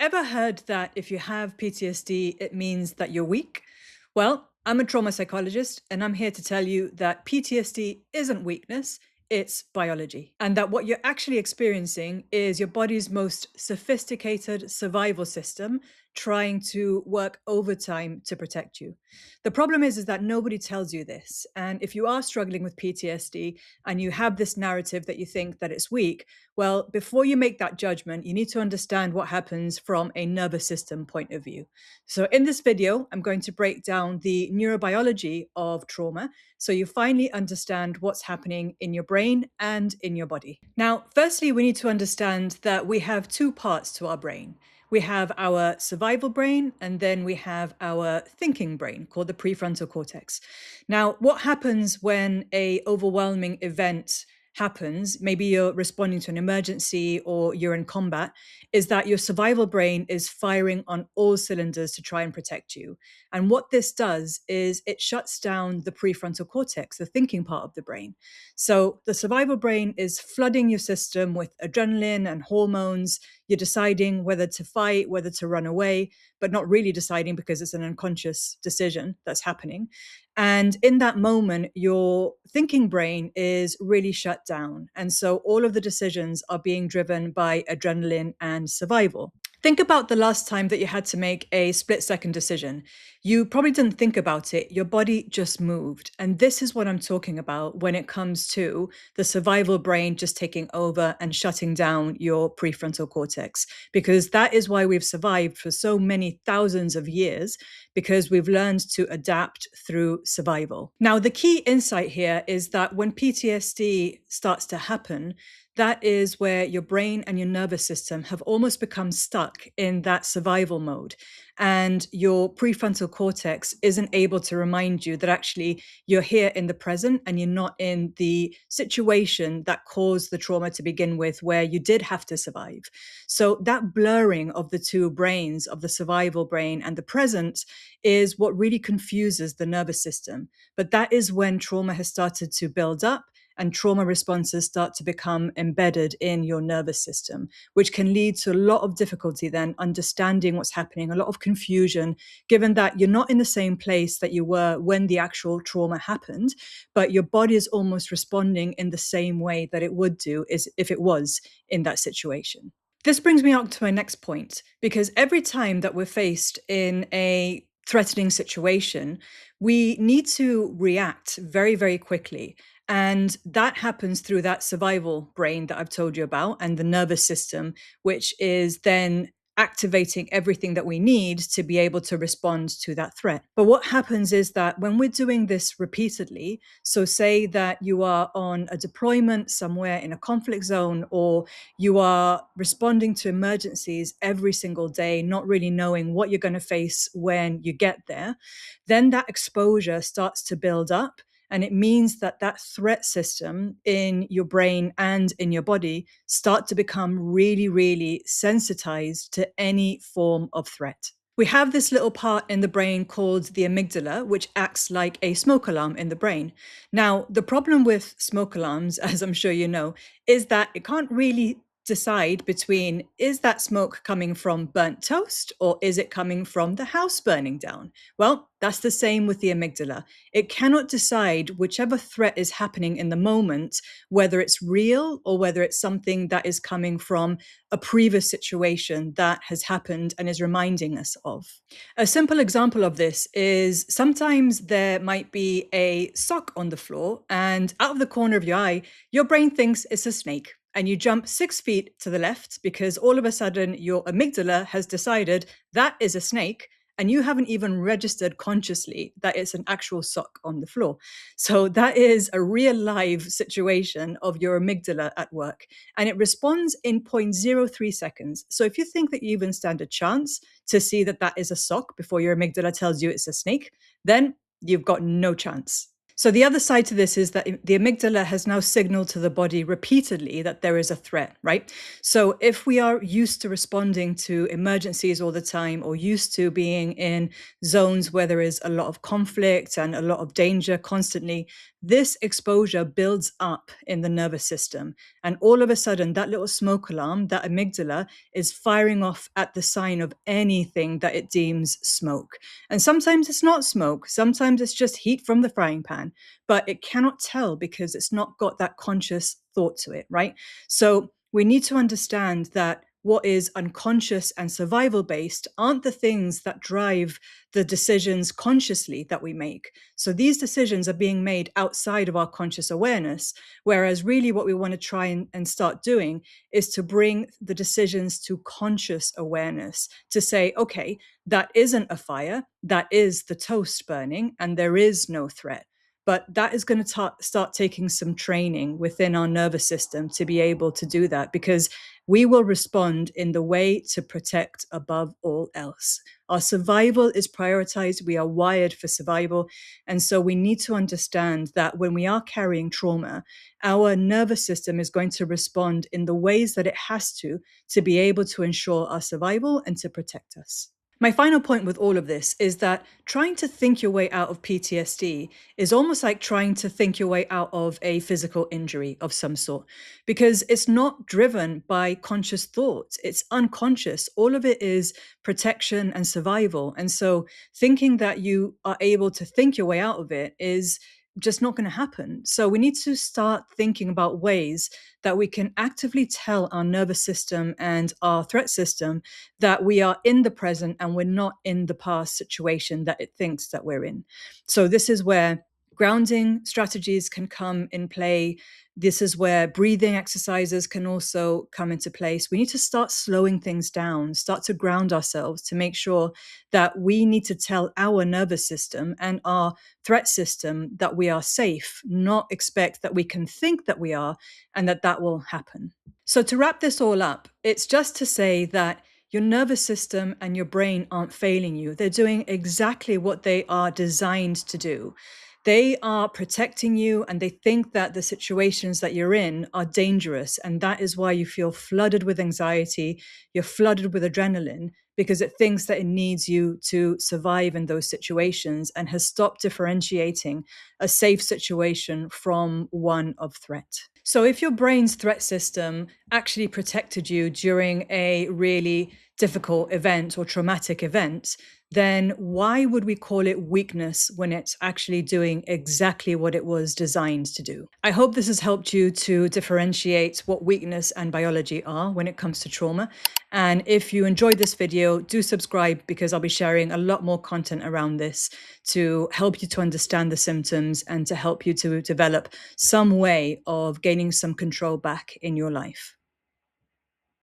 Ever heard that if you have PTSD, it means that you're weak? Well, I'm a trauma psychologist, and I'm here to tell you that PTSD isn't weakness, it's biology. And that what you're actually experiencing is your body's most sophisticated survival system trying to work overtime to protect you. The problem is that nobody tells you this. And if you are struggling with PTSD and you have this narrative that you think that it's weak, well, before you make that judgment, you need to understand what happens from a nervous system point of view. So, in this video, I'm going to break down the neurobiology of trauma so you finally understand what's happening in your brain and in your body. Now, firstly, we need to understand that we have two parts to our brain. We have our survival brain, and then we have our thinking brain called the prefrontal cortex. Now, what happens when a overwhelming event happens, maybe you're responding to an emergency or you're in combat, is that your survival brain is firing on all cylinders to try and protect you. And what this does is it shuts down the prefrontal cortex, the thinking part of the brain. So the survival brain is flooding your system with adrenaline and hormones. You're deciding whether to fight, whether to run away, but not really deciding because it's an unconscious decision that's happening. And in that moment, your thinking brain is really shut down. And so all of the decisions are being driven by adrenaline and survival. Think about the last time that you had to make a split-second decision. You probably didn't think about it, your body just moved. And this is what I'm talking about when it comes to the survival brain just taking over and shutting down your prefrontal cortex, because that is why we've survived for so many thousands of years, because we've learned to adapt through survival. Now, the key insight here is that when PTSD starts to happen, that is where your brain and your nervous system have almost become stuck in that survival mode. And your prefrontal cortex isn't able to remind you that actually you're here in the present and you're not in the situation that caused the trauma to begin with, where you did have to survive. So that blurring of the two brains, of the survival brain and the present, is what really confuses the nervous system. But that is when trauma has started to build up and trauma responses start to become embedded in your nervous system, which can lead to a lot of difficulty then understanding what's happening, a lot of confusion, given that you're not in the same place that you were when the actual trauma happened, but your body is almost responding in the same way that it would do as if it was in that situation. This brings me on to my next point, because every time that we're faced in a threatening situation, we need to react very, very quickly. And that happens through that survival brain that I've told you about and the nervous system, which is then activating everything that we need to be able to respond to that threat. But what happens is that when we're doing this repeatedly, so say that you are on a deployment somewhere in a conflict zone, or you are responding to emergencies every single day, not really knowing what you're going to face when you get there, then that exposure starts to build up. And it means that that threat system in your brain and in your body start to become really, really sensitized to any form of threat. We have this little part in the brain called the amygdala, which acts like a smoke alarm in the brain. Now, the problem with smoke alarms, as I'm sure you know, is that it can't really decide between, is that smoke coming from burnt toast or is it coming from the house burning down? Well, that's the same with the amygdala. It cannot decide whichever threat is happening in the moment, whether it's real or whether it's something that is coming from a previous situation that has happened and is reminding us of. A simple example of this is sometimes there might be a sock on the floor, and out of the corner of your eye, your brain thinks it's a snake. And you jump 6 feet to the left because all of a sudden your amygdala has decided that is a snake, and you haven't even registered consciously that it's an actual sock on the floor. So that is a real live situation of your amygdala at work, and it responds in 0.03 seconds. So if you think that you even stand a chance to see that that is a sock before your amygdala tells you it's a snake, then you've got no chance. So the other side to this is that the amygdala has now signaled to the body repeatedly that there is a threat, right? So if we are used to responding to emergencies all the time, or used to being in zones where there is a lot of conflict and a lot of danger constantly, this exposure builds up in the nervous system. And all of a sudden, that little smoke alarm, that amygdala, is firing off at the sign of anything that it deems smoke. And sometimes it's not smoke, sometimes it's just heat from the frying pan, but it cannot tell because it's not got that conscious thought to it, right? So we need to understand that what is unconscious and survival based aren't the things that drive the decisions consciously that we make. So these decisions are being made outside of our conscious awareness, whereas really what we want to try and start doing is to bring the decisions to conscious awareness, to say, okay, that isn't a fire, that is the toast burning, and there is no threat. But that is going to start taking some training within our nervous system to be able to do that, because we will respond in the way to protect above all else. Our survival is prioritized. We are wired for survival. And so we need to understand that when we are carrying trauma, our nervous system is going to respond in the ways that it has to be able to ensure our survival and to protect us. My final point with all of this is that trying to think your way out of PTSD is almost like trying to think your way out of a physical injury of some sort, because it's not driven by conscious thoughts. It's unconscious. All of it is protection and survival. And so thinking that you are able to think your way out of it is just not going to happen. So we need to start thinking about ways that we can actively tell our nervous system and our threat system that we are in the present and we're not in the past situation that it thinks that we're in. So this is where grounding strategies can come in play. This is where breathing exercises can also come into place. We need to start slowing things down, start to ground ourselves to make sure that we need to tell our nervous system and our threat system that we are safe, not expect that we can think that we are and that will happen. So to wrap this all up, it's just to say that your nervous system and your brain aren't failing you. They're doing exactly what they are designed to do. They are protecting you, and they think that the situations that you're in are dangerous. And that is why you feel flooded with anxiety. You're flooded with adrenaline because it thinks that it needs you to survive in those situations and has stopped differentiating a safe situation from one of threat. So if your brain's threat system actually protected you during a really difficult event or traumatic event, then why would we call it weakness when it's actually doing exactly what it was designed to do? I hope this has helped you to differentiate what weakness and biology are when it comes to trauma. And if you enjoyed this video, do subscribe, because I'll be sharing a lot more content around this to help you to understand the symptoms and to help you to develop some way of gaining some control back in your life.